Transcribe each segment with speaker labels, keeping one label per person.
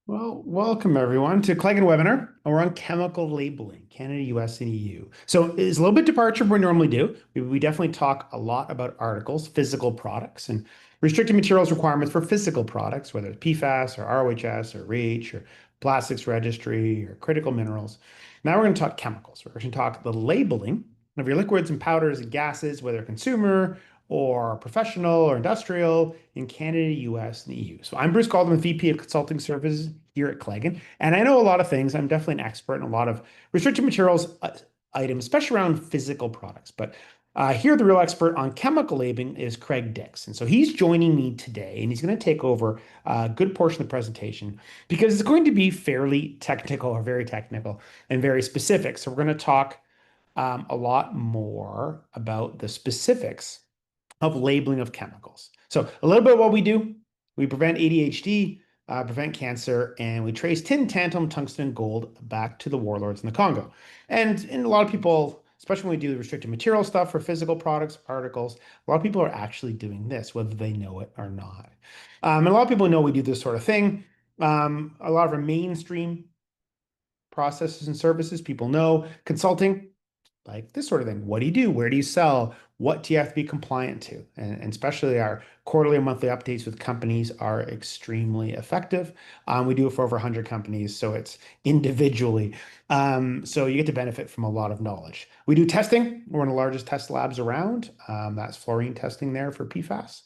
Speaker 1: Well, welcome everyone to Claigan webinar. We're on chemical labeling, Canada, US, and EU. So it's a little bit departure from what we normally do. We definitely talk a lot about articles, physical products, and restricted materials requirements for physical products, whether it's PFAS or ROHS or REACH or plastics registry or critical minerals. Now we're going to talk chemicals. We're going to talk the labeling of your liquids and powders and gases, whether consumer or professional or industrial in Canada, US, and the EU. So I'm Bruce Calden, VP of Consulting Services here at Claigan, and I know a lot of things. I'm definitely an expert in a lot of restricted materials items, especially around physical products. But here, the real expert on chemical labeling is Craig Dix. And so he's joining me today, and he's going to take over a good portion of the presentation because it's going to be fairly technical or very technical and very specific. So we're going to talk a lot more about the specifics of labeling of chemicals. So a little bit of what we do, we prevent ADHD, prevent cancer, and we trace tin, tantalum, tungsten, gold back to the warlords in the Congo. And a lot of people, especially when we do the restricted material stuff for physical products, particles, a lot of people are actually doing this, whether they know it or not. And a lot of people know we do this sort of thing. A lot of our mainstream processes and services, people know consulting, like this sort of thing. What do you do? Where do you sell? What do you have to be compliant to? And especially our quarterly and monthly updates with companies are extremely effective. We do it for over 100 companies, so it's individually. So you get to benefit from a lot of knowledge. We do testing. We're one of the largest test labs around. That's fluorine testing there for PFAS.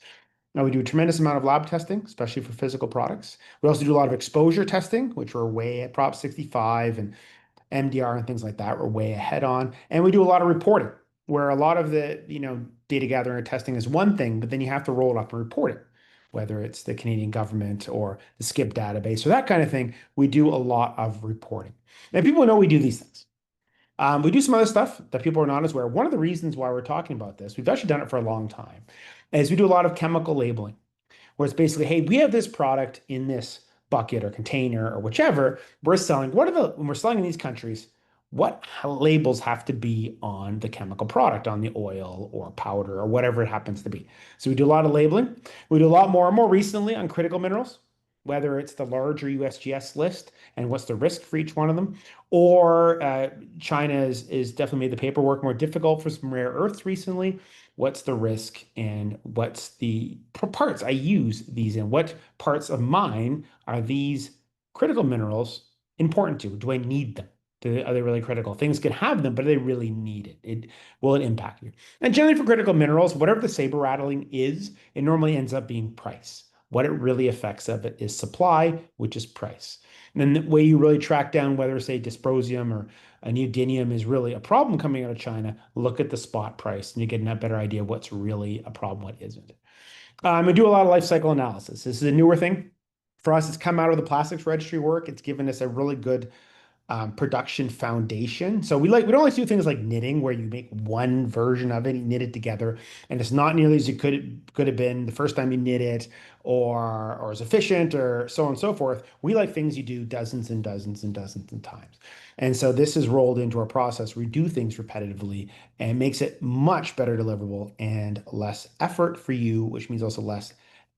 Speaker 1: Now, we do a tremendous amount of lab testing, especially for physical products. We also do a lot of exposure testing, which we're way at Prop 65 and MDR and things like that, we're way ahead on. And we do a lot of reporting, where a lot of the, data gathering or testing is one thing, but then you have to roll it up and report it, whether it's the Canadian government or the SCIP database or that kind of thing. We do a lot of reporting. And people know we do these things. We do some other stuff that people are not as aware. One of the reasons why we're talking about this, we've actually done it for a long time, is we do a lot of chemical labeling where it's basically, hey, we have this product in this bucket or container or whichever we're selling. When we're selling in these countries, what labels have to be on the chemical product, on the oil or powder or whatever it happens to be? So we do a lot of labeling. We do a lot more and more recently on critical minerals, whether it's the larger USGS list and what's the risk for each one of them, or China is definitely made the paperwork more difficult for some rare earths recently. What's the risk and what's the parts I use these in? What parts of mine are these critical minerals important to? Do I need them? Are they really critical? Things can have them, but do they really need it? Will it impact you? And generally for critical minerals, whatever the saber rattling is, it normally ends up being price. What it really affects of it is supply, which is price. And then the way you really track down whether, say, dysprosium or a neodymium is really a problem coming out of China, look at the spot price and you get a better idea of what's really a problem, what isn't. We do a lot of life cycle analysis. This is a newer thing. For us, it's come out of the plastics registry work. It's given us a really good production foundation. So we don't like to do things like knitting where you make one version of it, you knit it together, and it's not nearly as you could have been the first time you knit it, or as efficient, or so on and so forth. We like things you do dozens and dozens and dozens of times. And so this is rolled into our process. We do things repetitively and makes it much better deliverable and less effort for you, which means also less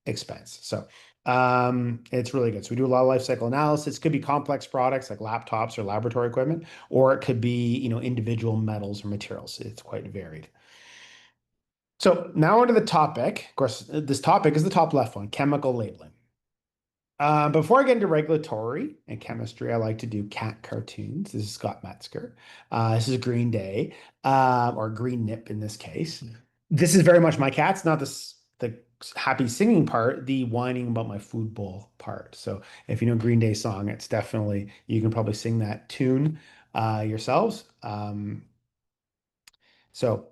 Speaker 1: expense. So it's really good. So we do a lot of life cycle analysis. It could be complex products like laptops or laboratory equipment, or it could be, individual metals or materials. It's quite varied. So now onto the topic. Of course, this topic is the top left one, chemical labeling. Before I get into regulatory and chemistry, I like to do cat cartoons. This is Scott Metzger. This is Green Day, or Green Nip in this case. This is very much my cats, not the happy singing part, the whining about my food bowl part. So if you know Green Day song, it's definitely, you can probably sing that tune yourselves. So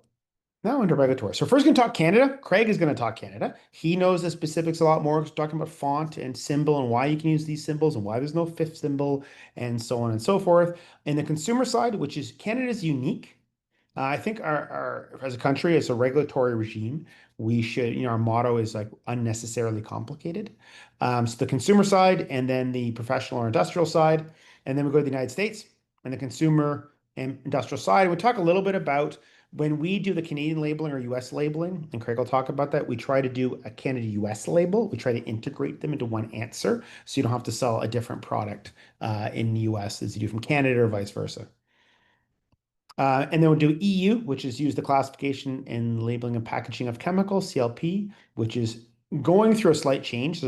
Speaker 1: now into regulatory. So first, going to talk Canada. Craig is going to talk Canada. He knows the specifics a lot more. He's talking about font and symbol and why you can use these symbols and why there's no fifth symbol and so on and so forth. And the consumer side, which is Canada's unique. I think our as a country, as a regulatory regime, we should, our motto is like unnecessarily complicated. So the consumer side and then the professional or industrial side. And then we go to the United States and the consumer and industrial side. We talk a little bit about When we do the Canadian labeling or US labeling, and Craig will talk about that, we try to do a Canada US label. We try to integrate them into one answer so you don't have to sell a different product in the US as you do from Canada or vice versa. And then we'll do EU, which is use the classification and labeling and packaging of chemicals, CLP, which is going through a slight change.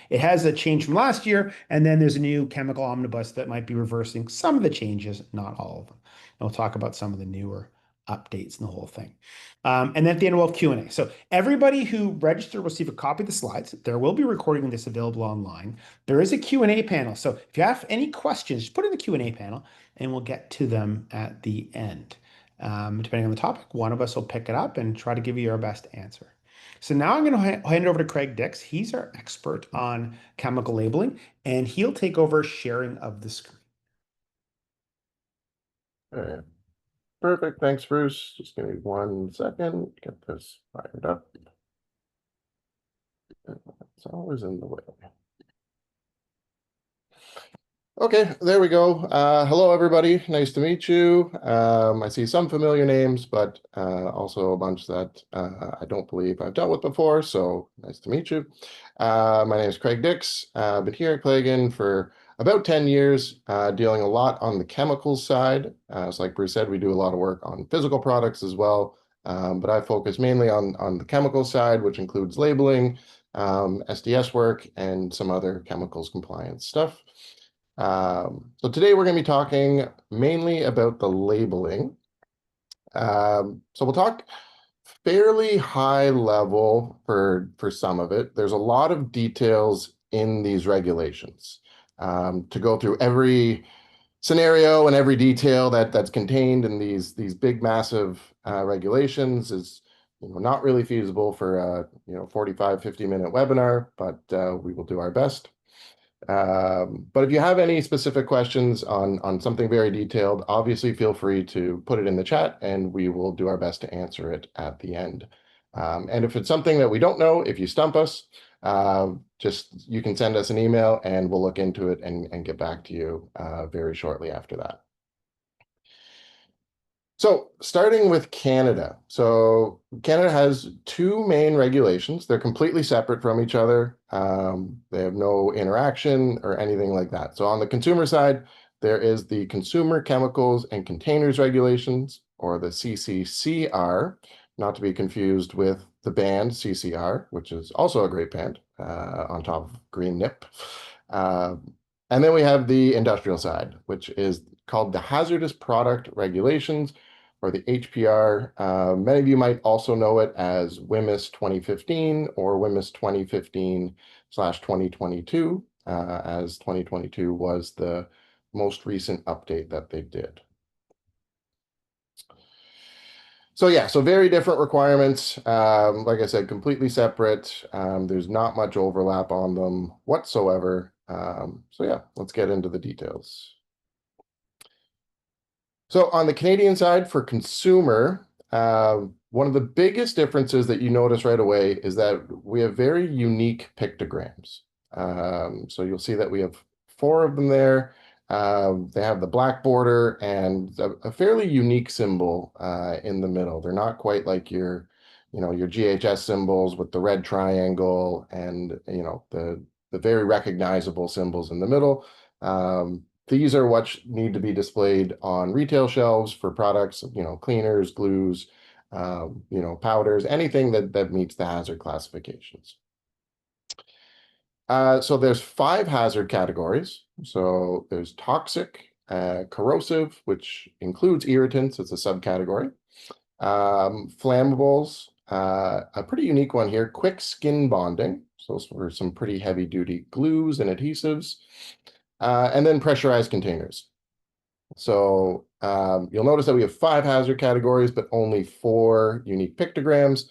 Speaker 1: It has a change from last year, and then there's a new chemical omnibus that might be reversing some of the changes, not all of them. And we'll talk about some of the newer updates in the whole thing. And then at the end, we'll have Q&A. So everybody who registered will receive a copy of the slides. There will be recording this available online. There is a Q&A panel. So if you have any questions, just put in the Q&A panel and we'll get to them at the end. Depending on the topic, one of us will pick it up and try to give you our best answer. So now I'm going to hand it over to Craig Dix. He's our expert on chemical labeling, and he'll take over sharing of the screen.
Speaker 2: All right. Perfect. Thanks, Bruce. Just give me 1 second. Get this fired up. It's always in the way. Okay, there we go. Hello, everybody. Nice to meet you. I see some familiar names, but also a bunch that I don't believe I've dealt with before, so nice to meet you. My name is Craig Dix. I've been here at Claigan for about 10 years, dealing a lot on the chemicals side. So like Bruce said, we do a lot of work on physical products as well, but I focus mainly on the chemical side, which includes labeling, SDS work, and some other chemicals compliance stuff. So today we're going to be talking mainly about the labeling. So we'll talk fairly high level for some of it. There's a lot of details in these regulations. To go through every scenario and every detail that's contained in these big, massive regulations is not really feasible for a 45, 50-minute webinar, but we will do our best. But if you have any specific questions on something very detailed, obviously feel free to put it in the chat and we will do our best to answer it at the end. And if it's something that we don't know, if you stump us, you can send us an email and we'll look into it and get back to you very shortly after that. So starting with Canada. So Canada has 2 main regulations. They're completely separate from each other. They have no interaction or anything like that. So on the consumer side, there is the Consumer Chemicals and Containers Regulations, or the CCCR, not to be confused with the band CCR, which is also a great band on top of Green Nip. And then we have the industrial side, which is called the Hazardous Product Regulations, or the HPR. Many of you might also know it as WHMIS 2015 or WHMIS 2015/2022, as 2022 was the most recent update that they did. So yeah, so very different requirements. Like I said, completely separate. There's not much overlap on them whatsoever. So yeah, let's get into the details. So on the Canadian side for consumer, one of the biggest differences that you notice right away is that we have very unique pictograms. So you'll see that we have 4 of them there. They have the black border and a fairly unique symbol in the middle. They're not quite like your GHS symbols with the red triangle and the very recognizable symbols in the middle. These are what need to be displayed on retail shelves for products, cleaners, glues, powders, anything that meets the hazard classifications. So there's 5 hazard categories. So there's toxic, corrosive, which includes irritants, it's a subcategory. Flammables, a pretty unique one here, quick skin bonding. So for some pretty heavy duty glues and adhesives. And then pressurized containers. So you'll notice that we have 5 hazard categories, but only 4 unique pictograms.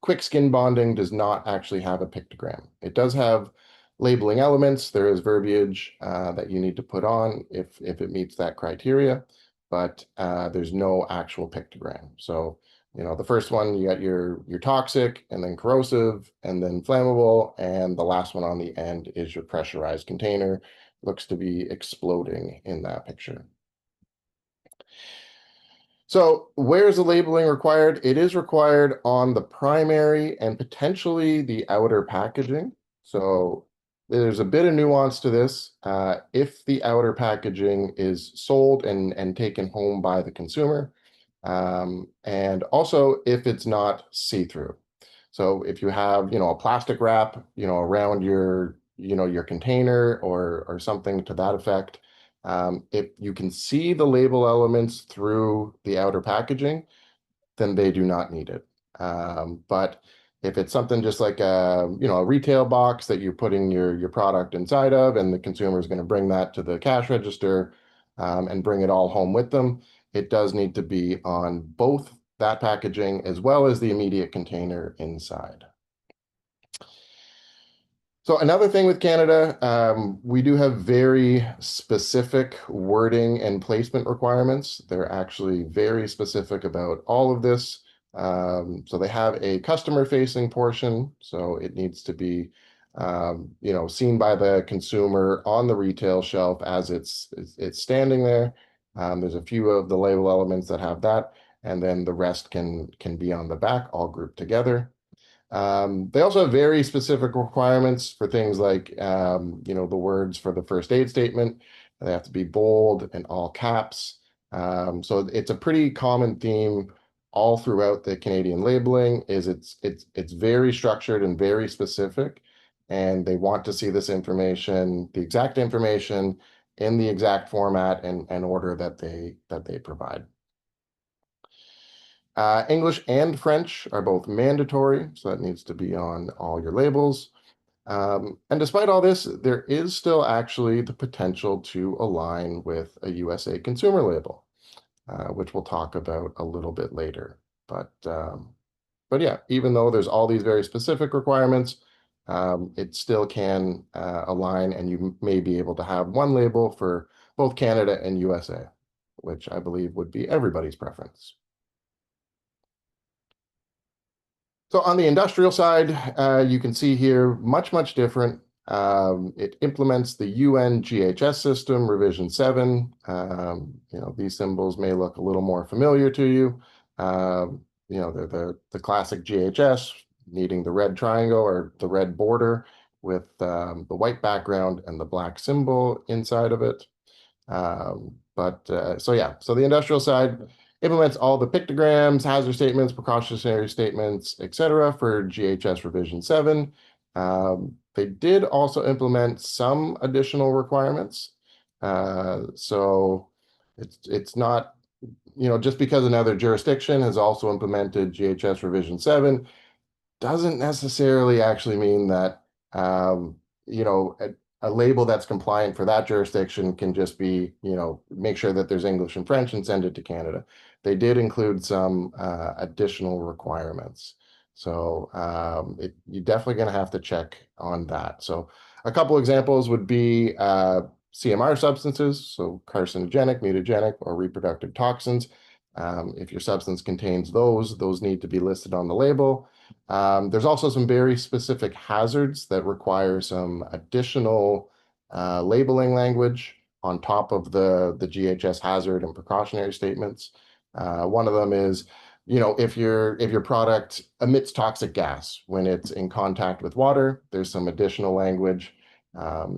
Speaker 2: Quick skin bonding does not actually have a pictogram. It does have labeling elements. There is verbiage that you need to put on if it meets that criteria, but there's no actual pictogram. So the first one, you got your toxic, and then corrosive, and then flammable, and the last one on the end is your pressurized container. Looks to be exploding in that picture. So where is the labeling required? It is required on the primary and potentially the outer packaging. So there's a bit of nuance to this. If the outer packaging is sold and taken home by the consumer, and also if it's not see-through. So if you have, a plastic wrap, around your container or something to that effect, if you can see the label elements through the outer packaging, then they do not need it. But if it's something just like a retail box that you're putting your product inside of, and the consumer is going to bring that to the cash register and bring it all home with them, it does need to be on both that packaging as well as the immediate container inside. So another thing with Canada, we do have very specific wording and placement requirements. They're actually very specific about all of this. So they have a customer-facing portion, so it needs to be, seen by the consumer on the retail shelf as it's standing there. There's a few of the label elements that have that, and then the rest can be on the back, all grouped together. They also have very specific requirements for things like, the words for the first aid statement. They have to be bold and all caps. So it's a pretty common theme all throughout the Canadian labeling is it's very structured and very specific, and they want to see this information, the exact information in the exact format and order that they provide. English and French are both mandatory, so that needs to be on all your labels. And despite all this, there is still actually the potential to align with a USA consumer label, which we'll talk about a little bit later. But yeah, even though there's all these very specific requirements, it still can align, and you may be able to have one label for both Canada and USA, which I believe would be everybody's preference. So on the industrial side, you can see here much different. It implements the UN GHS system, revision 7. These symbols may look a little more familiar to you. They're the classic GHS, needing the red triangle or the red border with the white background and the black symbol inside of it. So the industrial side implements all the pictograms, hazard statements, precautionary statements, etc. for GHS revision 7. They did also implement some additional requirements. So it's not, just because another jurisdiction has also implemented GHS revision 7 doesn't necessarily actually mean that a label that's compliant for that jurisdiction can just be, make sure that there's English and French and send it to Canada. They did include some additional requirements. So you're definitely going to have to check on that. So a couple examples would be CMR substances, so carcinogenic, mutagenic, or reproductive toxins. If your substance contains those need to be listed on the label. There's also some very specific hazards that require some additional labeling language on top of the GHS hazard and precautionary statements. One of them is, if your product emits toxic gas when it's in contact with water, there's some additional language,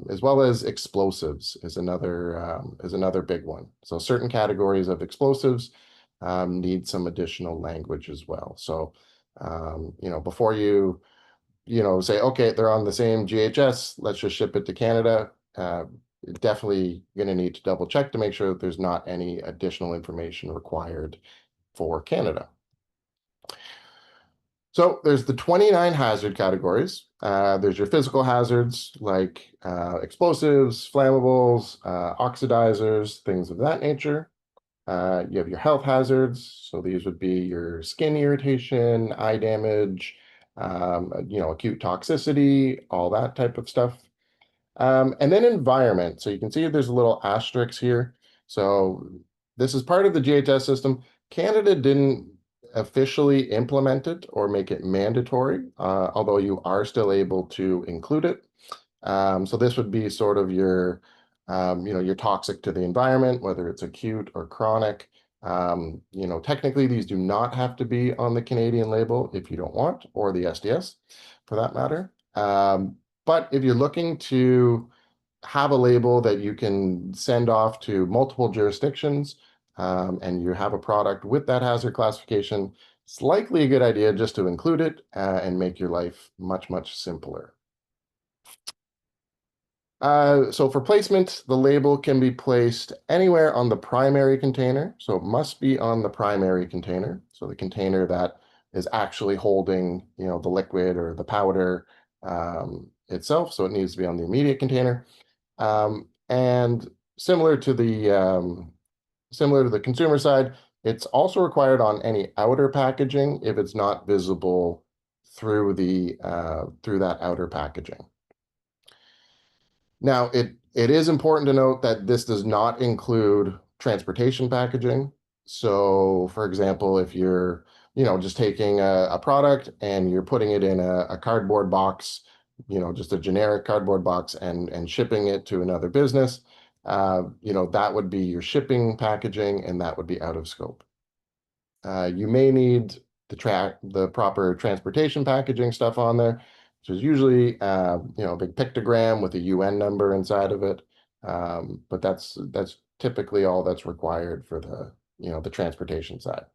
Speaker 2: as well as explosives is another big one. So certain categories of explosives need some additional language as well. So before you say, okay, they're on the same GHS, let's just ship it to Canada, definitely going to need to double check to make sure that there's not any additional information required for Canada. So there's the 29 hazard categories. There's your physical hazards like explosives, flammables, oxidizers, things of that nature. You have your health hazards. So these would be your skin irritation, eye damage, acute toxicity, all that type of stuff. And then environment. So you can see there's a little asterisk here. So this is part of the GHS system. Canada didn't officially implement it or make it mandatory, although you are still able to include it. So this would be sort of your toxic to the environment, whether it's acute or chronic. Technically these do not have to be on the Canadian label if you don't want, or the SDS for that matter. But if you're looking to have a label that you can send off to multiple jurisdictions, and you have a product with that hazard classification, it's likely a good idea just to include it and make your life much, much simpler. So for placement, the label can be placed anywhere on the primary container. So it must be on the primary container. So the container that is actually holding, the liquid or the powder itself. So it needs to be on the immediate container. And similar to the consumer side, it's also required on any outer packaging if it's not visible through that outer packaging. Now, it is important to note that this does not include transportation packaging. So, for example, if you're, just taking a product and you're putting it in a cardboard box, just a generic cardboard box and shipping it to another business, that would be your shipping packaging and that would be out of scope. You may need the proper transportation packaging stuff on there, which is usually a big pictogram with a UN number inside of it. But that's typically all that's required for the transportation side.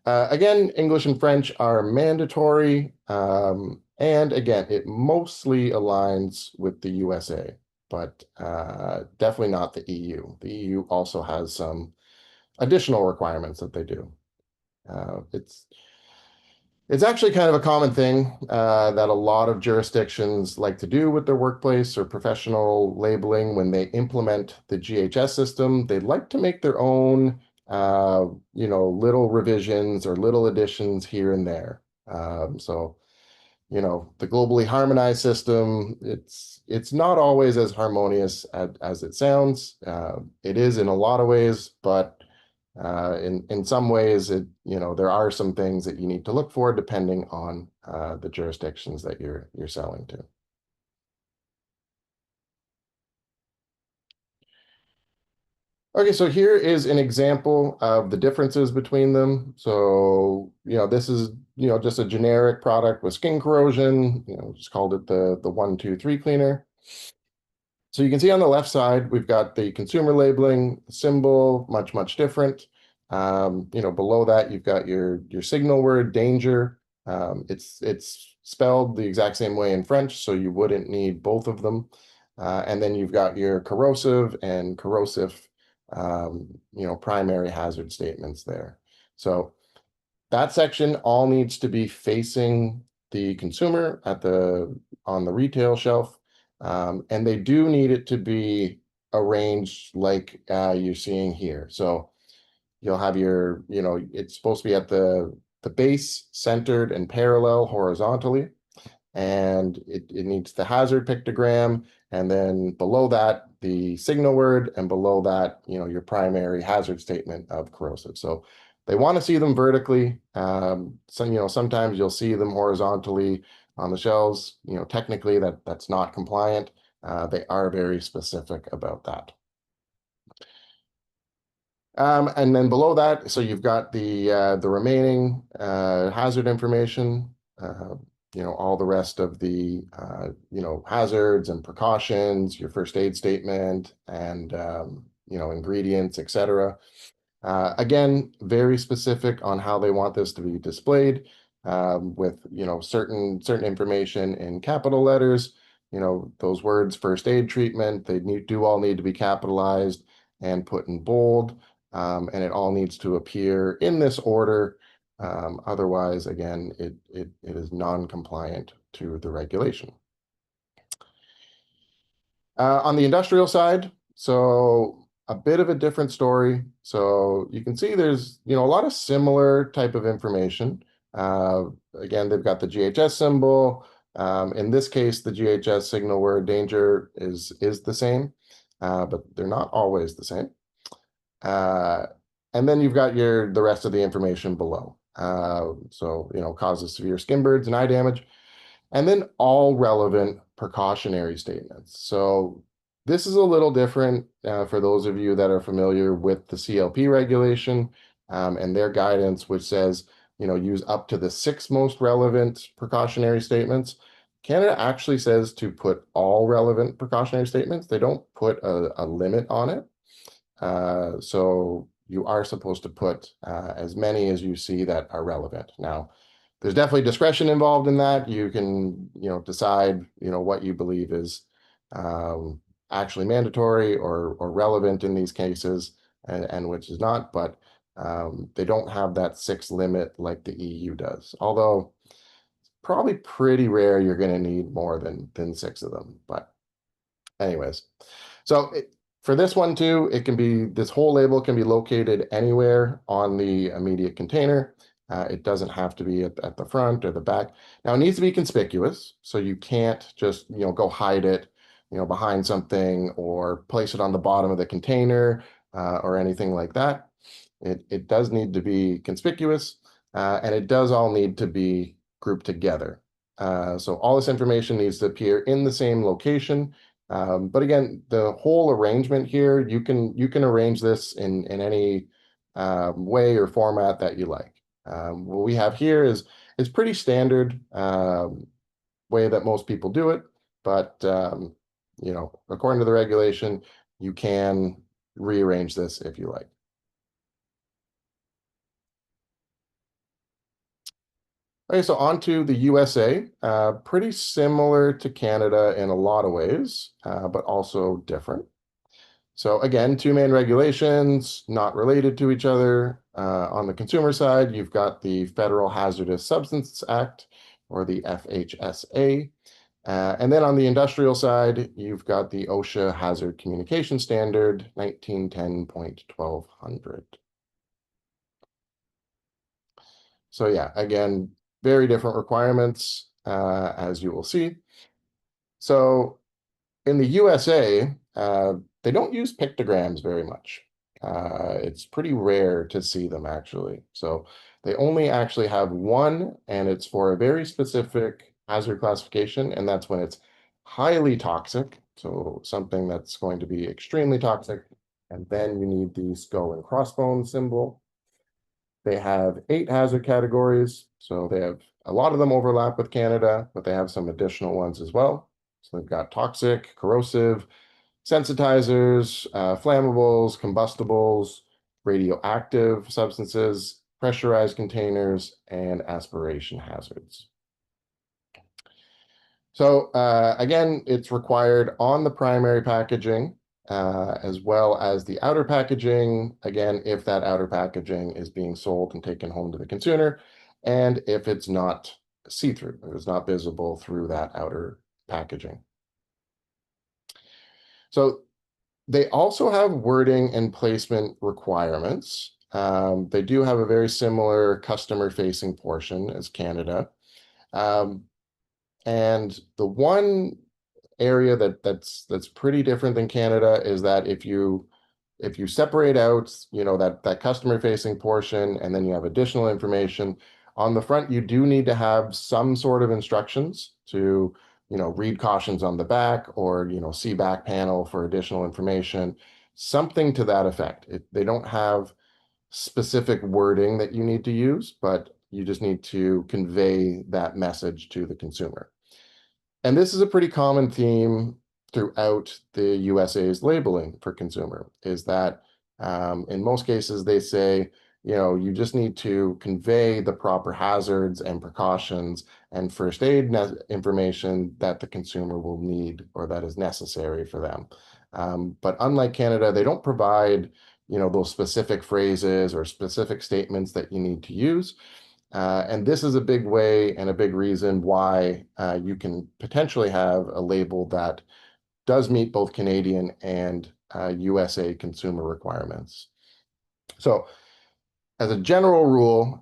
Speaker 2: Again, English and French are mandatory. And again, it mostly aligns with the USA, but definitely not the EU. The EU also has some additional requirements that they do. It's actually kind of a common thing that a lot of jurisdictions like to do with their workplace or professional labeling when they implement the GHS system. They like to make their own, little revisions or little additions here and there. The globally harmonized system, it's not always as harmonious as it sounds. It is in a lot of ways, but in some ways, there are some things that you need to look for depending on the jurisdictions that you're selling to. Okay, so here is an example of the differences between them. So, this is, just a generic product with skin corrosion, just called it the 1-2-3 cleaner. So you can see on the left side, we've got the consumer labeling symbol, much, much different. Below that, you've got your signal word, danger. It's spelled the exact same way in French, so you wouldn't need both of them. And then you've got your corrosive and corrosive, primary hazard statements there. So that section all needs to be facing the consumer on the retail shelf. And they do need it to be arranged like you're seeing here. So you'll have it's supposed to be at the base, centered and parallel horizontally. And it needs the hazard pictogram. And then below that, the signal word, and below that, your primary hazard statement of corrosive. So they want to see them vertically. Sometimes you'll see them horizontally on the shelves. Technically that's not compliant. They are very specific about that. And then below that, so you've got the remaining hazard information, all the rest of the hazards and precautions, your first aid statement, and ingredients, etc. Again, very specific on how they want this to be displayed, with certain information in capital letters. Those words, first aid treatment, they do all need to be capitalized and put in bold. And it all needs to appear in this order. Otherwise, again, it is non-compliant to the regulation. On the industrial side, so a bit of a different story. So you can see there's a lot of similar type of information. Again, they've got the GHS symbol. In this case, the GHS signal word danger is the same, but they're not always the same. And then you've got the rest of the information below. So, causes severe skin burns and eye damage, and then all relevant precautionary statements. So this is a little different for those of you that are familiar with the CLP regulation and their guidance, which says, use up to the 6 most relevant precautionary statements. Canada actually says to put all relevant precautionary statements. They don't put a limit on it. So you are supposed to put as many as you see that are relevant. Now, there's definitely discretion involved in that. You can, decide, what you believe is actually mandatory or relevant in these cases and which is not, but they don't have that 6 limit like the EU does. Although probably pretty rare you're going to need more than 6 of them. But anyways, so for this one too, this whole label can be located anywhere on the immediate container. It doesn't have to be at the front or the back. Now it needs to be conspicuous, so you can't just go hide it, behind something or place it on the bottom of the container or anything like that. It does need to be conspicuous, and it does all need to be grouped together. So all this information needs to appear in the same location. But again, the whole arrangement here, you can arrange this in any way or format that you like. What we have here is pretty standard way that most people do it, but according to the regulation, you can rearrange this if you like. Okay, so on to the USA. Pretty similar to Canada in a lot of ways, but also different. So again, 2 main regulations, not related to each other. On the consumer side, you've got the Federal Hazardous Substances Act, or the FHSA. And then on the industrial side, you've got the OSHA Hazard Communication Standard, 1910.1200. So yeah, again, very different requirements, as you will see. So in the USA, they don't use pictograms very much. It's pretty rare to see them actually. So they only actually have one, and it's for a very specific hazard classification, and that's when it's highly toxic. So something that's going to be extremely toxic. And then you need the skull and crossbones symbol. They have 8 hazard categories. So they have a lot of them overlap with Canada, but they have some additional ones as well. So they've got toxic, corrosive, sensitizers, flammables, combustibles, radioactive substances, pressurized containers, and aspiration hazards. So again, it's required on the primary packaging as well as the outer packaging. Again, if that outer packaging is being sold and taken home to the consumer, and if it's not see-through, if it's not visible through that outer packaging. So they also have wording and placement requirements. They do have a very similar customer-facing portion as Canada. And the one area that's pretty different than Canada is that if you separate out, that customer-facing portion, and then you have additional information on the front, you do need to have some sort of instructions to read cautions on the back, or see back panel for additional information, something to that effect. They don't have specific wording that you need to use, but you just need to convey that message to the consumer. And this is a pretty common theme throughout the USA's labeling for consumer, is that in most cases they say, you just need to convey the proper hazards and precautions and first aid information that the consumer will need or that is necessary for them. But unlike Canada, they don't provide, those specific phrases or specific statements that you need to use. And this is a big way and a big reason why you can potentially have a label that does meet both Canadian and USA consumer requirements. So as a general rule,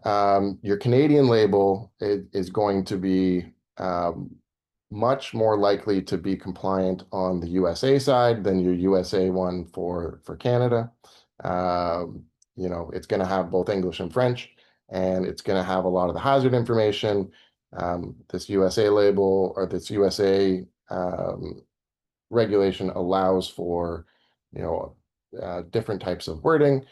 Speaker 2: your Canadian label is going to be much more likely to be compliant on the USA side than your USA one for Canada. It's going to have both English and French, and it's going to have a lot of the hazard information. This USA label, or this USA regulation allows for, you know, different types of wording.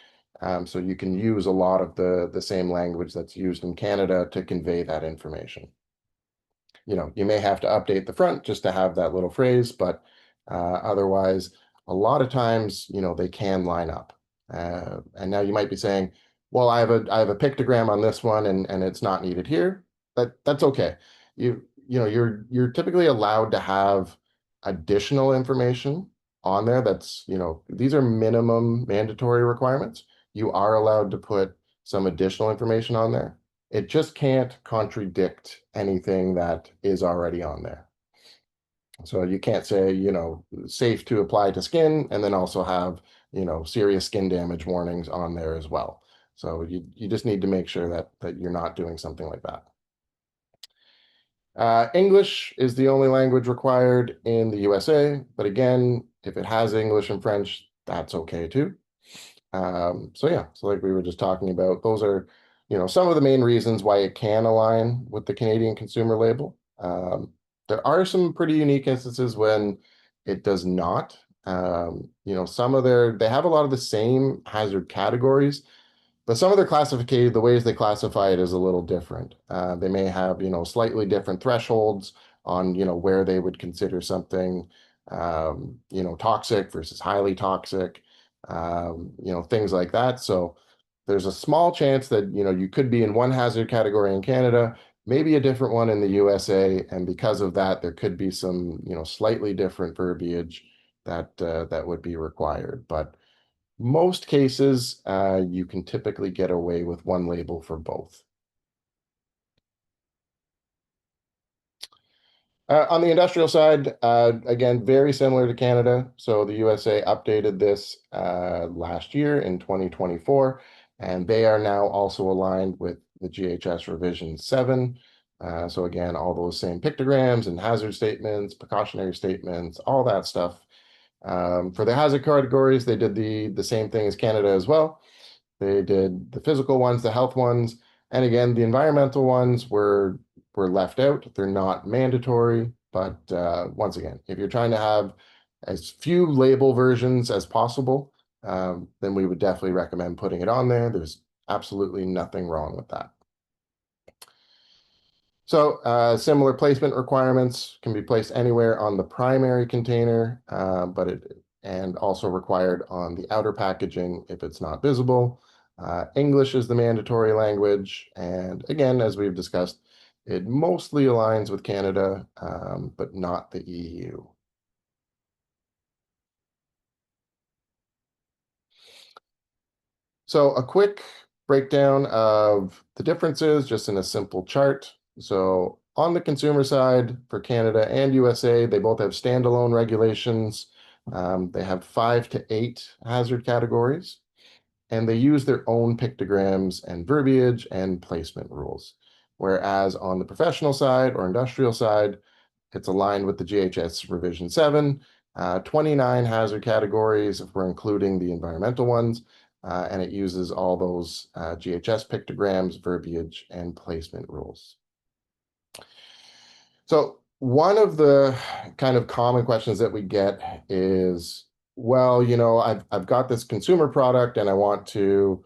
Speaker 2: So you can use a lot of the same language that's used in Canada to convey that information. You may have to update the front just to have that little phrase, but otherwise, a lot of times, they can line up. And now you might be saying, well, I have a pictogram on this one and it's not needed here. That's okay. You're typically allowed to have additional information on there these are minimum mandatory requirements. You are allowed to put some additional information on there. It just can't contradict anything that is already on there. So you can't say, safe to apply to skin and then also have, serious skin damage warnings on there as well. So you just need to make sure that you're not doing something like that. English is the only language required in the USA, but again, if it has English and French, that's okay too. So yeah, so like we were just talking about, those are, some of the main reasons why it can align with the Canadian consumer label. There are some pretty unique instances when it does not. They have a lot of the same hazard categories, but some of their classification, the ways they classify it is a little different. They may have, slightly different thresholds on, where they would consider something, toxic versus highly toxic, things like that. So there's a small chance that, you could be in one hazard category in Canada, maybe a different one in the USA. And because of that, there could be some, slightly different verbiage that would be required. But most cases, you can typically get away with one label for both. On the industrial side, again, very similar to Canada. So the USA updated this last year in 2024, and they are now also aligned with the GHS revision 7. So again, all those same pictograms and hazard statements, precautionary statements, all that stuff. For the hazard categories, they did the same thing as Canada as well. They did the physical ones, the health ones, and again, the environmental ones were left out. They're not mandatory, but once again, if you're trying to have as few label versions as possible, then we would definitely recommend putting it on there. There's absolutely nothing wrong with that. So similar placement requirements can be placed anywhere on the primary container, and also required on the outer packaging if it's not visible. English is the mandatory language. And again, as we've discussed, it mostly aligns with Canada, but not the EU. So a quick breakdown of the differences just in a simple chart. So on the consumer side for Canada and USA, they both have standalone regulations. They have 5 to 8 hazard categories, and they use their own pictograms and verbiage and placement rules. Whereas on the professional side or industrial side, it's aligned with the GHS revision 7, 29 hazard categories if we're including the environmental ones, and it uses all those GHS pictograms, verbiage, and placement rules. So one of the kind of common questions that we get is, well, I've got this consumer product and I want to,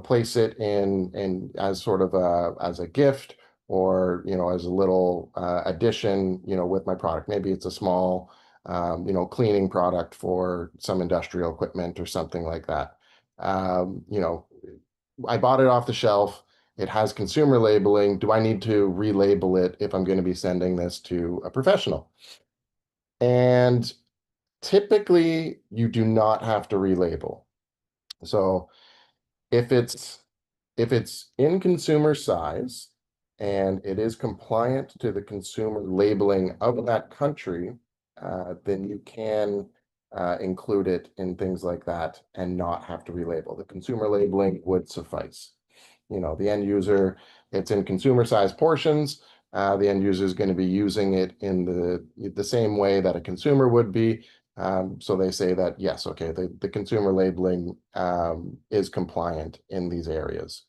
Speaker 2: place it in as sort of as a gift or, as a little addition, with my product. Maybe it's a small, cleaning product for some industrial equipment or something like that. I bought it off the shelf. It has consumer labeling. Do I need to relabel it if I'm going to be sending this to a professional? And typically, you do not have to relabel. So if it's in consumer size and it is compliant to the consumer labeling of that country, then you can include it in things like that and not have to relabel. The consumer labeling would suffice. The end user, it's in consumer size portions. The end user is going to be using it in the same way that a consumer would be. So they say that, yes, okay, the consumer labeling is compliant in these areas.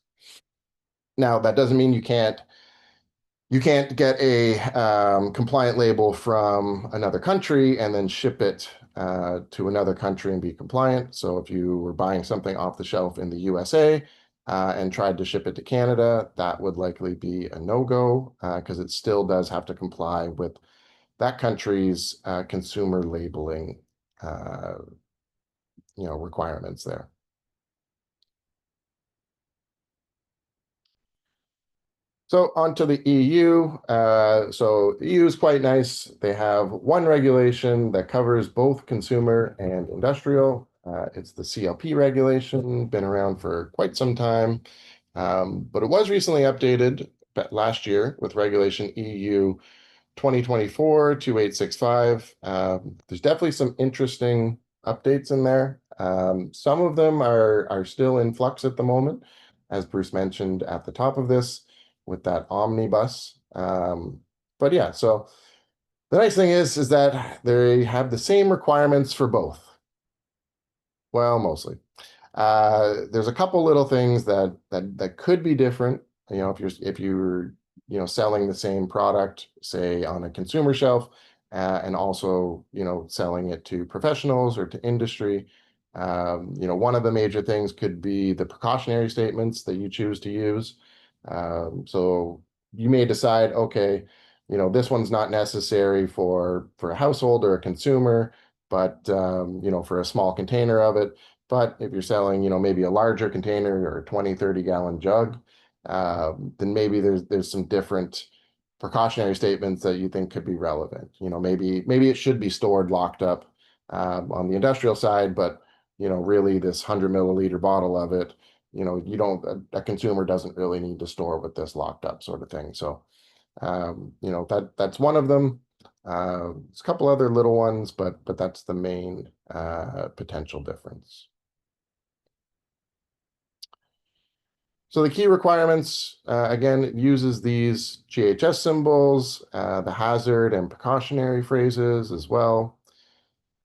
Speaker 2: Now, that doesn't mean you can't You can't get a compliant label from another country and then ship it to another country and be compliant. So if you were buying something off the shelf in the USA and tried to ship it to Canada, that would likely be a no-go because it still does have to comply with that country's consumer labeling, uh, requirements there. So onto the EU. So the EU is quite nice. They have one regulation that covers both consumer and industrial. It's the CLP regulation, been around for quite some time, but it was recently updated last year with regulation EU 2024-2865. There's definitely some interesting updates in there. Some of them are still in flux at the moment, as Bruce mentioned at the top of this with that omnibus. But yeah, so the nice thing is that they have the same requirements for both. Well, mostly. There's a couple little things that could be different. If you're selling the same product, say on a consumer shelf, and also selling it to professionals or to industry. One of the major things could be the precautionary statements that you choose to use. So you may decide, okay, this one's not necessary for a household or a consumer, but for a small container of it. But if you're selling, maybe a larger container or a 20, 30 gallon jug, then maybe there's some different precautionary statements that you think could be relevant. Maybe it should be stored locked up on the industrial side, but really this 100 milliliter bottle of it, you don't a consumer doesn't really need to store with this locked up sort of thing. So that's one of them. There's a couple other little ones, but that's the main potential difference. So the key requirements, again, it uses these GHS symbols, the hazard and precautionary phrases as well.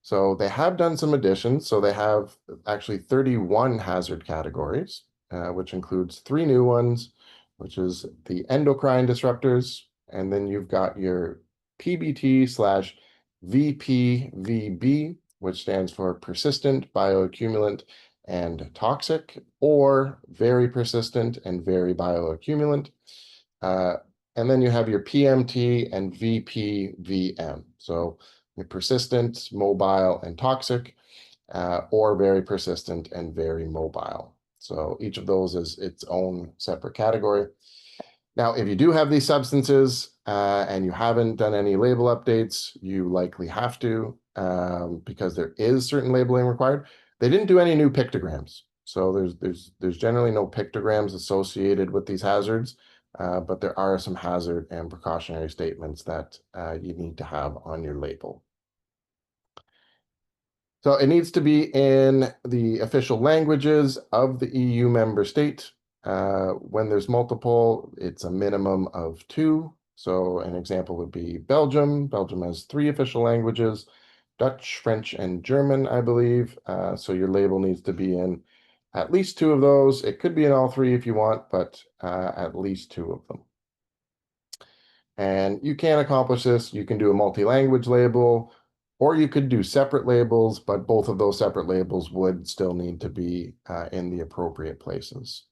Speaker 2: So they have done some additions. So they have actually 31 hazard categories, which includes 3 new ones, which is the endocrine disruptors. And then you've got your PBT/VPVB, which stands for persistent, bioaccumulant, and toxic, or very persistent and very bioaccumulant. Uh, and then you have your PMT and VPVM. So your persistent, mobile, and toxic, or very persistent and very mobile. So each of those is its own separate category. Now, if you do have these substances and you haven't done any label updates, you likely have to because there is certain labeling required. They didn't do any new pictograms. So there's generally no pictograms associated with these hazards, but there are some hazard and precautionary statements that you need to have on your label. So it needs to be in the official languages of the EU member state. When there's multiple, it's a minimum of 2. So an example would be Belgium. Belgium has 3 official languages, Dutch, French, and German, I believe. So your label needs to be in at least 2 of those. It could be in all 3 if you want, but at least 2 of them. And you can accomplish this. You can do a multi-language label, or you could do separate labels, but both of those separate labels would still need to be in the appropriate places.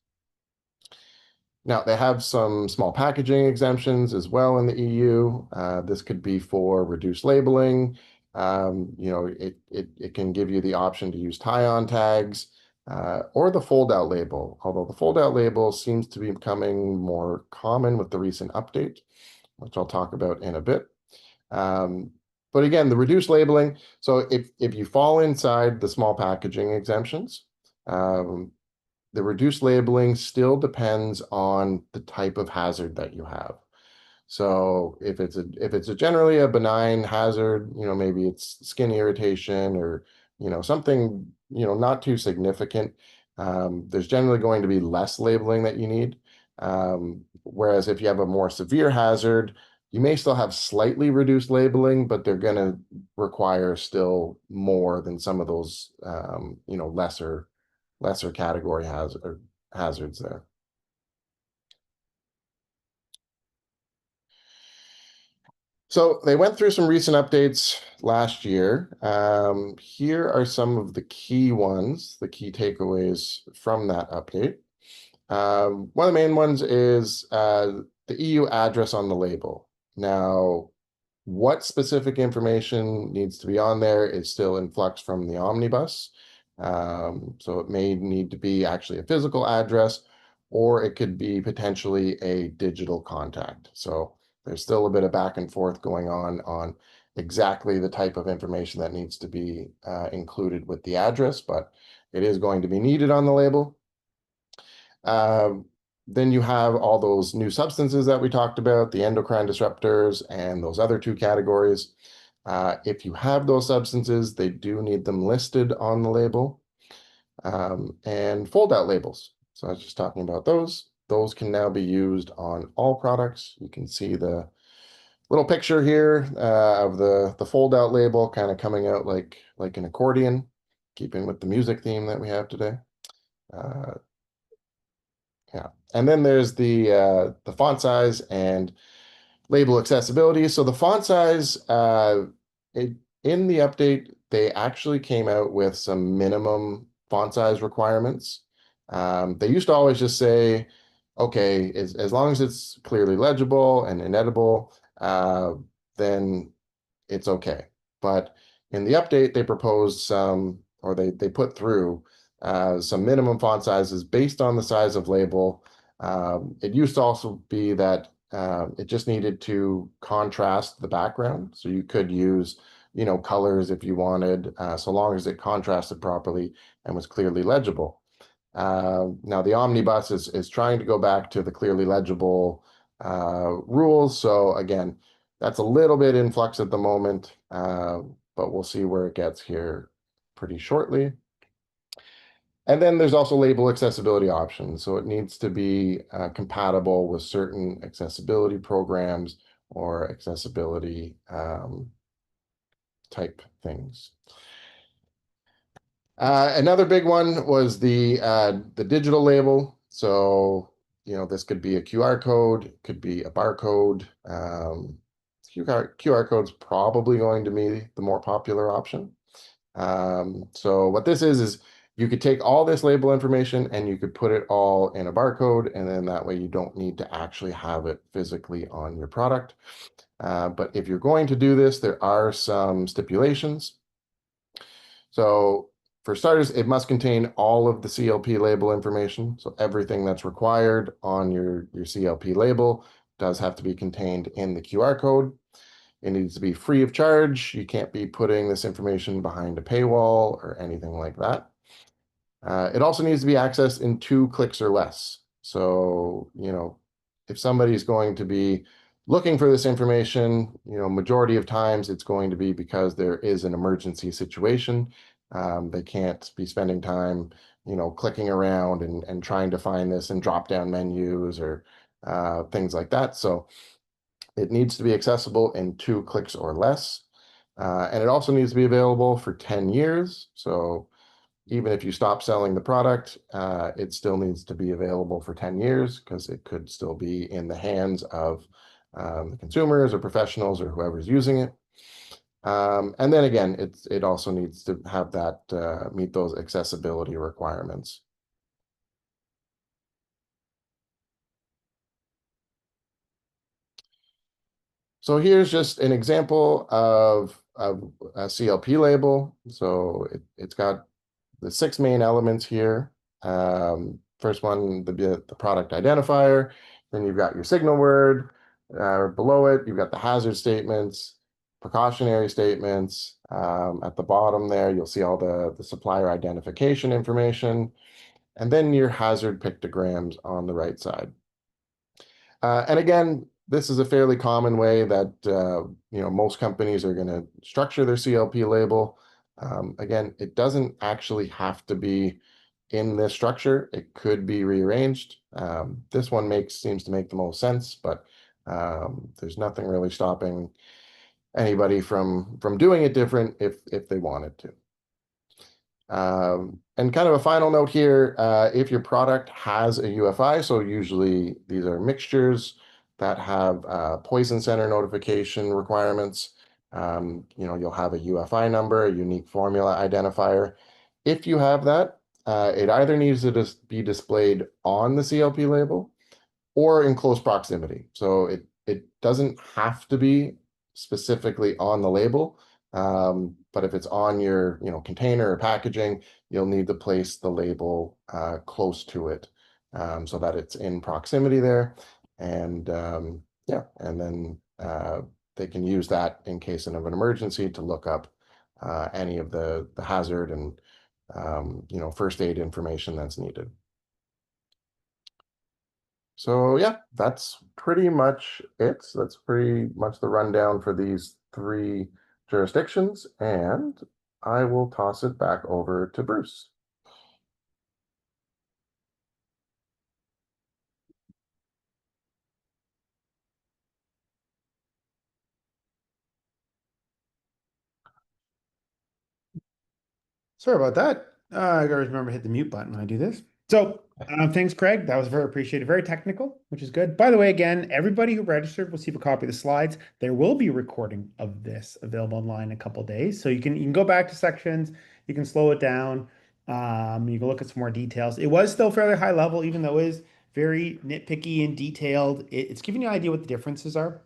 Speaker 2: Now, they have some small packaging exemptions as well in the EU. This could be for reduced labeling. It can give you the option to use tie-on tags or the fold-out label, although the fold-out label seems to be becoming more common with the recent update, which I'll talk about in a bit. But again, the reduced labeling, so if you fall inside the small packaging exemptions, the reduced labeling still depends on the type of hazard that you have. So if it's generally a benign hazard, maybe it's skin irritation or something not too significant, there's generally going to be less labeling that you need. Whereas if you have a more severe hazard, you may still have slightly reduced labeling, but they're going to require still more than some of those lesser category hazards there. So they went through some recent updates last year. Here are some of the key ones, the key takeaways from that update. One of the main ones is the EU address on the label. Now, what specific information needs to be on there is still in flux from the omnibus. So it may need to be actually a physical address, or it could be potentially a digital contact. So there's still a bit of back and forth going on exactly the type of information that needs to be included with the address, but it is going to be needed on the label. Then you have all those new substances that we talked about, the endocrine disruptors and those other two categories. If you have those substances, they do need them listed on the label. And fold-out labels. So I was just talking about those. Those can now be used on all products. You can see the little picture here of the fold-out label kind of coming out like an accordion, keeping with the music theme that we have today. Yeah, and then there's the font size and label accessibility. So the font size, in the update, they actually came out with some minimum font size requirements. They used to always just say, okay, as long as it's clearly legible and inedible, then it's okay. But in the update, they proposed some, or they put through some minimum font sizes based on the size of label. It used to also be that it just needed to contrast the background. So you could use, colors if you wanted, so long as it contrasted properly and was clearly legible. Now the omnibus is trying to go back to the clearly legible rules. So again, that's a little bit in flux at the moment, but we'll see where it gets here pretty shortly. And then there's also label accessibility options. So it needs to be compatible with certain accessibility programs or accessibility type things. Another big one was the digital label. So, this could be a QR code, could be a barcode. QR code's probably going to be the more popular option. So what this is you could take all this label information and you could put it all in a barcode, and then that way you don't need to actually have it physically on your product. But if you're going to do this, there are some stipulations. So for starters, it must contain all of the CLP label information. So everything that's required on your CLP label does have to be contained in the QR code. It needs to be free of charge. You can't be putting this information behind a paywall or anything like that. It also needs to be accessed in 2 clicks or less. So, if somebody's going to be looking for this information, majority of times it's going to be because there is an emergency situation. They can't be spending time, clicking around and trying to find this in drop-down menus or things like that. So it needs to be accessible in 2 clicks or less. And it also needs to be available for 10 years. So even if you stop selling the product, it still needs to be available for 10 years because it could still be in the hands of the consumers or professionals or whoever's using it. And then again, it also needs to have that meet those accessibility requirements. So here's just an example of a CLP label. So it's got the 6 main elements here. First one, the product identifier. Then you've got your signal word. Below it, you've got the hazard statements, precautionary statements. At the bottom there, you'll see all the supplier identification information, and then your hazard pictograms on the right side. And again, this is a fairly common way that most companies are going to structure their CLP label. Again, it doesn't actually have to be in this structure. It could be rearranged. This one seems to make the most sense, but there's nothing really stopping anybody from doing it different if they wanted to. And kind of a final note here, if your product has a UFI, so usually these are mixtures, that have poison center notification requirements. You'll have a UFI number, a unique formula identifier. If you have that, it either needs to be displayed on the CLP label or in close proximity. So it doesn't have to be specifically on the label, but if it's on your container or packaging, you'll need to place the label close to it so that it's in proximity there. And yeah, and then they can use that in case of an emergency to look up any of the hazard and first aid information that's needed. So yeah, that's pretty much it. So that's pretty much the rundown for these three jurisdictions, and I will toss it back over to Bruce.
Speaker 1: Sorry about that. I gotta remember to hit the mute button when I do this. So, thanks, Craig. That was very appreciated. Very technical, which is good. By the way, again, everybody who registered will receive a copy of the slides. There will be a recording of this available online in a couple of days, so you can go back to sections. You can slow it down. You can look at some more details. It was still fairly high level, even though it is very nitpicky and detailed. It's giving you an idea what the differences are.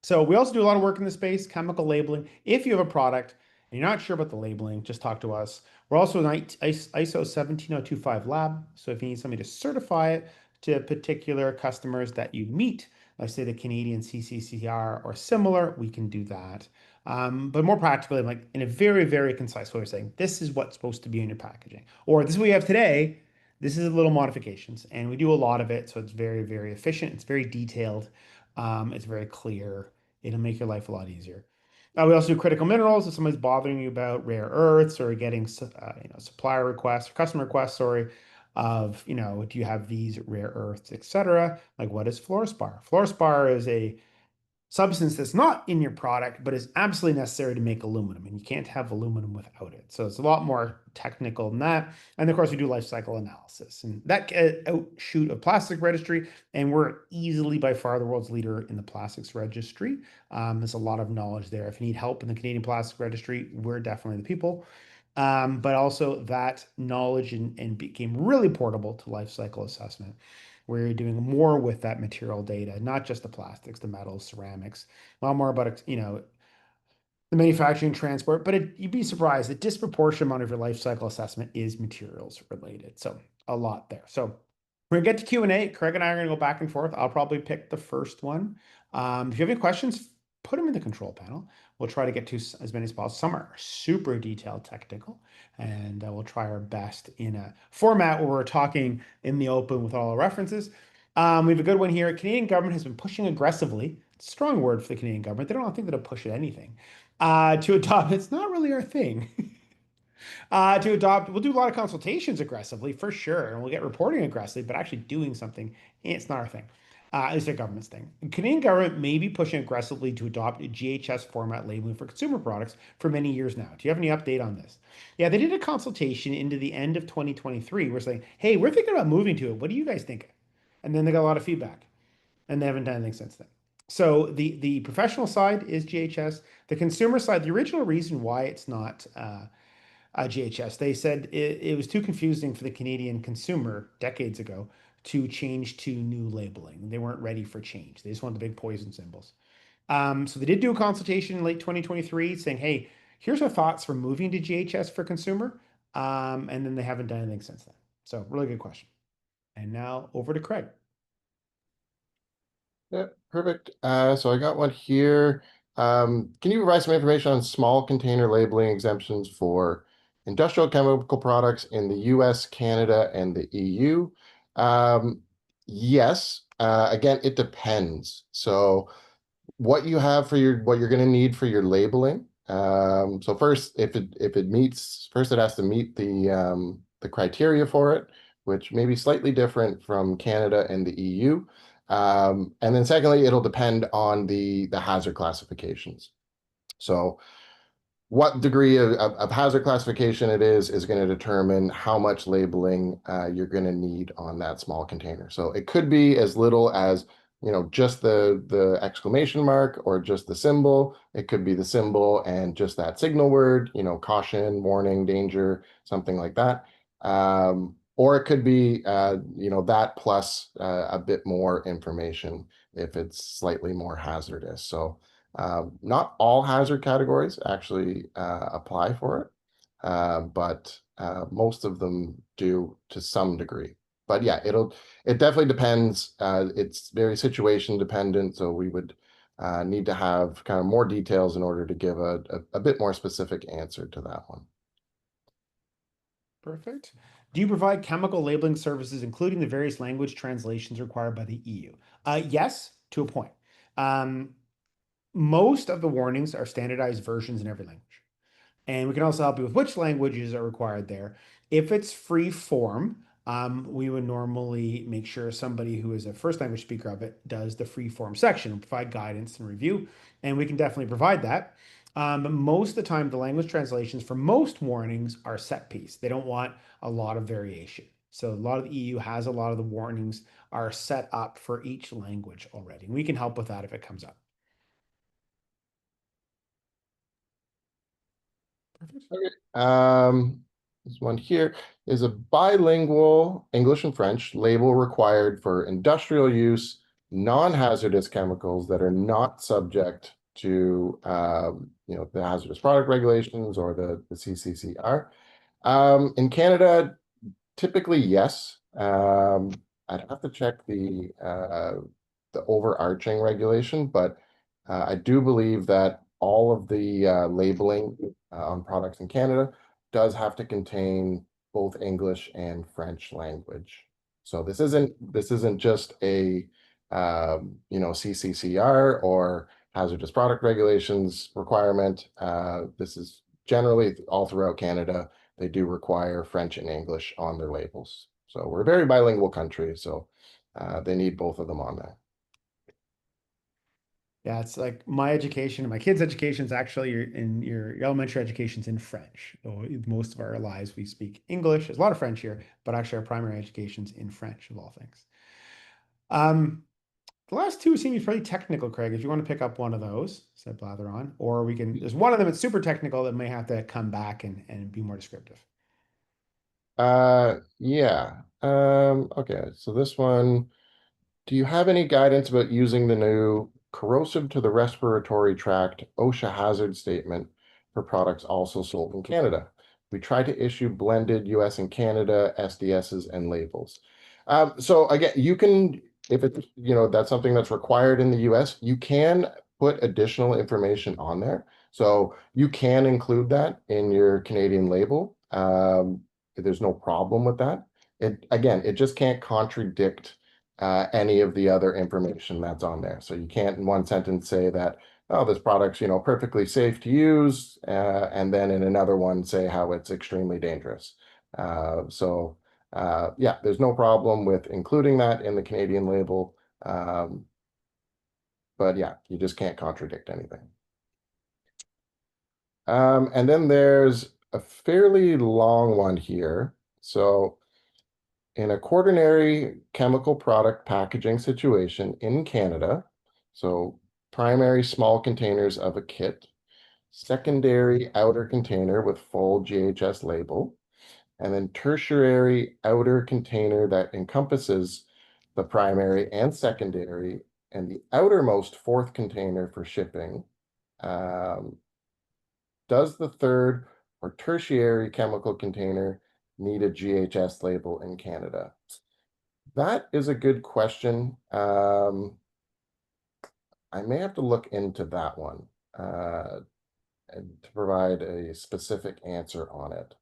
Speaker 1: So we also do a lot of work in the space, chemical labeling. If you have a product and you're not sure about the labeling, just talk to us. We're also an ISO 17025 lab. So if you need somebody to certify it to particular customers that you meet, like say the Canadian CCCR or similar, we can do that. But more practically, like in a very, very concise way, we're saying this is what's supposed to be in your packaging, or this is what we have today. This is little modifications, and we do a lot of it, so it's very, very efficient. It's very detailed. It's very clear. It'll make your life a lot easier. We also do critical minerals. If somebody's bothering you about rare earths or getting supplier requests or customer requests, sorry, of do you have these rare earths, etc. Like what is fluorspar? Fluorspar is a substance that's not in your product, but is absolutely necessary to make aluminum, and you can't have aluminum without it. So it's a lot more technical than that. And of course, we do life cycle analysis, and that outshoot of plastic registry, and we're easily by far the world's leader in the plastics registry. There's a lot of knowledge there. If you need help in the Canadian Plastic Registry, we're definitely the people. But also that knowledge and became really portable to life cycle assessment, where you're doing more with that material data, not just the plastics, the metals, ceramics, a lot more about, the manufacturing transport, but you'd be surprised, the disproportionate amount of your life cycle assessment is materials related. So a lot there. So we're gonna get to Q&A. Craig and I are gonna go back and forth. I'll probably pick the first one. If you have any questions, put them in the control panel. We'll try to get to as many as possible. Some are super detailed technical, and we'll try our best in a format where we're talking in the open with all our references. We have a good one here. Canadian government has been pushing aggressively. It's a strong word for the Canadian government. They don't think they'll push at anything. To adopt, it's not really our thing. To adopt, we'll do a lot of consultations aggressively for sure, and we'll get reporting aggressively, but actually doing something, it's not our thing. It's the government's thing. The Canadian government may be pushing aggressively to adopt a GHS format labeling for consumer products for many years now. Do you have any update on this? Yeah, they did a consultation into the end of 2023. We're saying, hey, we're thinking about moving to it. What do you guys think? And then they got a lot of feedback, and they haven't done anything since then. So the professional side is GHS. The consumer side, the original reason why it's not GHS. They said it was too confusing for the Canadian consumer decades ago to change to new labeling. They weren't ready for change. They just wanted the big poison symbols. So they did do a consultation in late 2023 saying, hey, here's our thoughts for moving to GHS for consumer. And then they haven't done anything since then. So really good question. And now over to Craig.
Speaker 2: Yeah, perfect. So I got one here. Can you provide some information on small container labeling exemptions for industrial chemical products in the US, Canada, and the EU? Yes. Again, it depends. So what you have for what you're going to need for your labeling. So first, if it meets, first it has to meet the criteria for it, which may be slightly different from Canada and the EU. And then secondly, it'll depend on the hazard classifications. So what degree of hazard classification it is going to determine how much labeling you're going to need on that small container. So it could be as little as just the exclamation mark or just the symbol. It could be the symbol and just that signal word, caution, warning, danger, something like that. Or it could be, that plus a bit more information if it's slightly more hazardous. So not all hazard categories actually apply for it, but most of them do to some degree. But yeah, it definitely depends. It's very situation dependent, so we would need to have kind of more details in order to give a bit more specific answer to that one.
Speaker 1: Perfect. Do you provide chemical labeling services, including the various language translations required by the EU? Yes, to a point. Um, Most of the warnings are standardized versions in every language. And we can also help you with which languages are required there. If it's free form, we would normally make sure somebody who is a first language speaker of it does the free form section and provide guidance and review. And we can definitely provide that. But most of the time, the language translations for most warnings are set piece. They don't want a lot of variation. So a lot of the EU has a lot of the warnings are set up for each language already. And we can help with that if it comes up. Perfect.
Speaker 2: Okay. This one here is a bilingual English and French label required for industrial use, non-hazardous chemicals that are not subject to the hazardous product regulations or the CCCR. In Canada, typically, yes. I'd have to check the overarching regulation, but I do believe that all of the labeling on products in Canada does have to contain both English and French language. So this isn't just a CCCR or hazardous product regulations requirement. This is generally all throughout Canada. They do require French and English on their labels. So we're a very bilingual country, so they need both of them on there.
Speaker 1: Yeah, it's like my education and my kids' education is actually your elementary education's in French. So most of our lives we speak English. There's a lot of French here, but actually our primary education's in French of all things. Um, the last two seem to be pretty technical, Craig. If you want to pick up one of those, said Blather on, or we can, there's one of them that's super technical that may have to come back and be more descriptive.
Speaker 2: Yeah. Okay, so this one, do you have any guidance about using the new corrosive to the respiratory tract OSHA hazard statement for products also sold in Canada? We try to issue blended US and Canada SDSs and labels. So again, you can, if it's, that's something that's required in the US, you can put additional information on there. So you can include that in your Canadian label. There's no problem with that. It just can't contradict any of the other information that's on there. So you can't in one sentence say that, oh, this product's, perfectly safe to use, and then in another one say how it's extremely dangerous. Yeah, there's no problem with including that in the Canadian label. But yeah, you just can't contradict anything. And then there's a fairly long one here. So in a quaternary chemical product packaging situation in Canada, so primary small containers of a kit, secondary outer container with full GHS label, and then tertiary outer container that encompasses the primary and secondary, and the outermost fourth container for shipping. Does the third or tertiary chemical container need a GHS label in Canada? That is a good question. I may have to look into that one and to provide a specific answer on it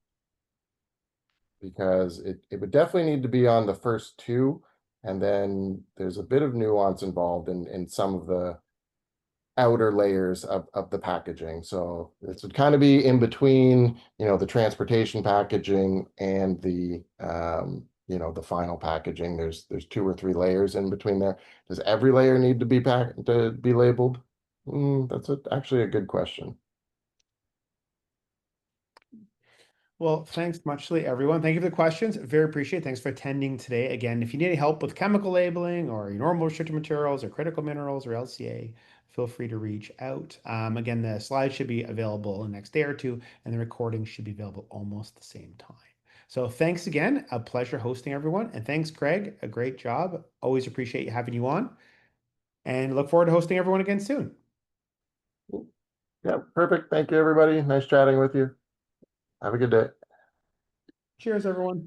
Speaker 2: because it would definitely need to be on the first two, and then there's a bit of nuance involved in some of the outer layers of the packaging. So this would kind of be in between, the transportation packaging and the final packaging. There's two or three layers in between there. Does every layer need to be packed to be labeled? That's actually a good question.
Speaker 1: Well, thanks muchly, everyone. Thank you for the questions. Very appreciate it. Thanks for attending today. Again, if you need any help with chemical labeling or your normal restricted materials or critical minerals or LCA, feel free to reach out. Again, the slides should be available in the next day or two, and the recording should be available almost the same time. So thanks again. A pleasure hosting everyone. And thanks, Craig. A great job. Always appreciate having you on. And look forward to hosting everyone again soon.
Speaker 2: Yeah, perfect. Thank you, everybody. Nice chatting with you. Have a good day.
Speaker 1: Cheers, everyone.